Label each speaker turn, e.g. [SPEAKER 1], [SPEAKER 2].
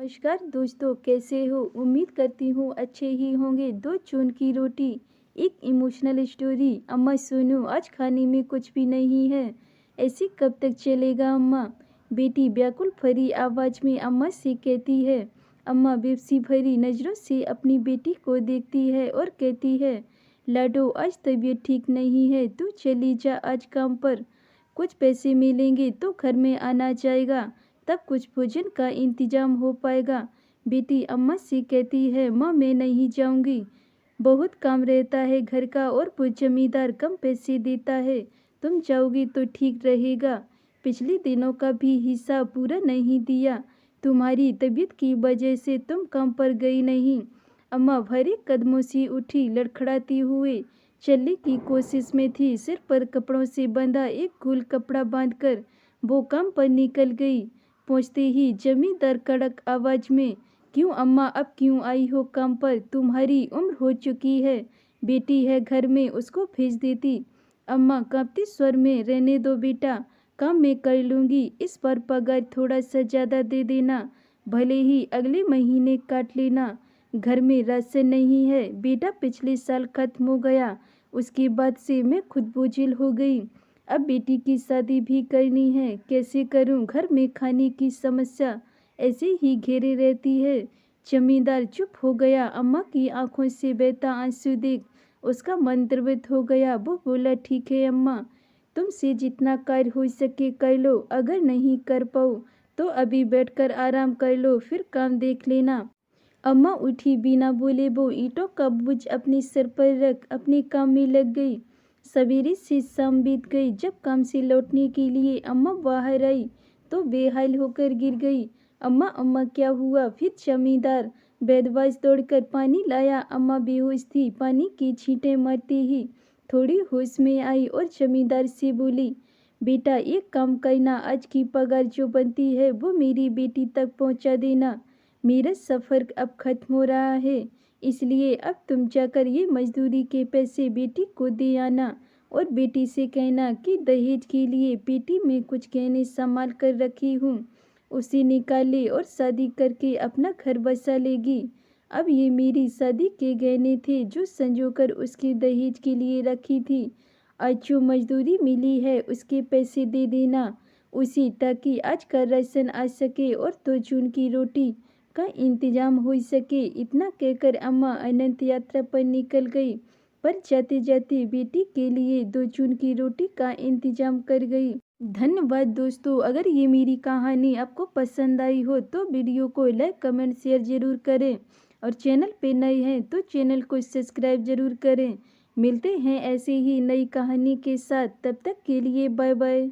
[SPEAKER 1] नमस्कार दोस्तों, कैसे हो? उम्मीद करती हूँ अच्छे ही होंगे। दो चून की रोटी, एक इमोशनल स्टोरी। अम्मा सुनो, आज खाने में कुछ भी नहीं है। ऐसे कब तक चलेगा अम्मा? बेटी व्याकुल भरी आवाज़ में अम्मा से कहती है। अम्मा बेबसी भरी नज़रों से अपनी बेटी को देखती है और कहती है, लाडो आज तबीयत ठीक नहीं है, तू चली जा आज काम पर। कुछ पैसे मिलेंगे तो घर में आना जाएगा, तब कुछ भोजन का इंतजाम हो पाएगा। बेटी अम्मा से कहती है, माँ मैं नहीं जाऊंगी, बहुत काम रहता है घर का और वो जमींदार कम पैसे देता है। तुम जाओगी तो ठीक रहेगा। पिछले दिनों का भी हिस्सा पूरा नहीं दिया, तुम्हारी तबीयत की वजह से तुम काम पर गई नहीं। अम्मा भारी कदमों से उठी, लड़खड़ाती हुए चलने की कोशिश में थी। सिर पर कपड़ों से बंधा एक गोल कपड़ा बांधकर वो काम पर निकल गई। पहुंचते ही जमींदार कड़क आवाज में, क्यों अम्मा, अब क्यों आई हो काम पर? तुम्हारी उम्र हो चुकी है, बेटी है घर में, उसको भेज देती। अम्मा कांपते स्वर में, रहने दो बेटा, काम मैं कर लूँगी, इस बार पगार थोड़ा सा ज़्यादा दे देना, भले ही अगले महीने काट लेना। घर में राशन नहीं है बेटा, पिछले साल खत्म हो गया, उसके बाद से मैं खुद बोझिल हो गई। अब बेटी की शादी भी करनी है, कैसे करूं? घर में खाने की समस्या ऐसे ही घेरे रहती है। जमींदार चुप हो गया। अम्मा की आंखों से बहता आंसू देख उसका मन द्रवित हो गया। वो बोला, ठीक है अम्मा, तुमसे जितना कार्य हो सके कर लो, अगर नहीं कर पाओ तो अभी बैठकर आराम कर लो, फिर काम देख लेना। अम्मा उठी, बिना बोले वो ईंटों का बोझ अपने सिर पर रख अपने काम में लग गई। सवेरे से शाम बीत गई। जब काम से लौटने के लिए अम्मा बाहर आई तो बेहाल होकर गिर गई। अम्मा अम्मा क्या हुआ? फिर जमींदार वैद्यवास दौड़कर पानी लाया। अम्मा बेहोश थी। पानी की छींटें मारते ही थोड़ी होश में आई और जमींदार से बोली, बेटा एक काम करना, आज की पगार जो बनती है वो मेरी बेटी तक पहुंचा देना। मेरा सफ़र अब खत्म हो रहा है, इसलिए अब तुम जाकर ये मजदूरी के पैसे बेटी को दे आना और बेटी से कहना कि दहेज के लिए बेटी में कुछ गहने संभाल कर रखी हूँ, उसे निकाले और शादी करके अपना घर बसा लेगी। अब ये मेरी शादी के गहने थे जो संजोकर उसके दहेज के लिए रखी थी। आज जो मजदूरी मिली है उसके पैसे दे देना उसी, ताकि आज का राशन आ सके और 2 जून की रोटी का इंतजाम हो सके। इतना कहकर अम्मा अनंत यात्रा पर निकल गई, पर जाते जाते बेटी के लिए 2 जून की रोटी का इंतजाम कर गई। धन्यवाद दोस्तों। अगर ये मेरी कहानी आपको पसंद आई हो तो वीडियो को लाइक कमेंट शेयर ज़रूर करें, और चैनल पे नए हैं तो चैनल को सब्सक्राइब ज़रूर करें। मिलते हैं ऐसे ही नई कहानी के साथ, तब तक के लिए बाय बाय।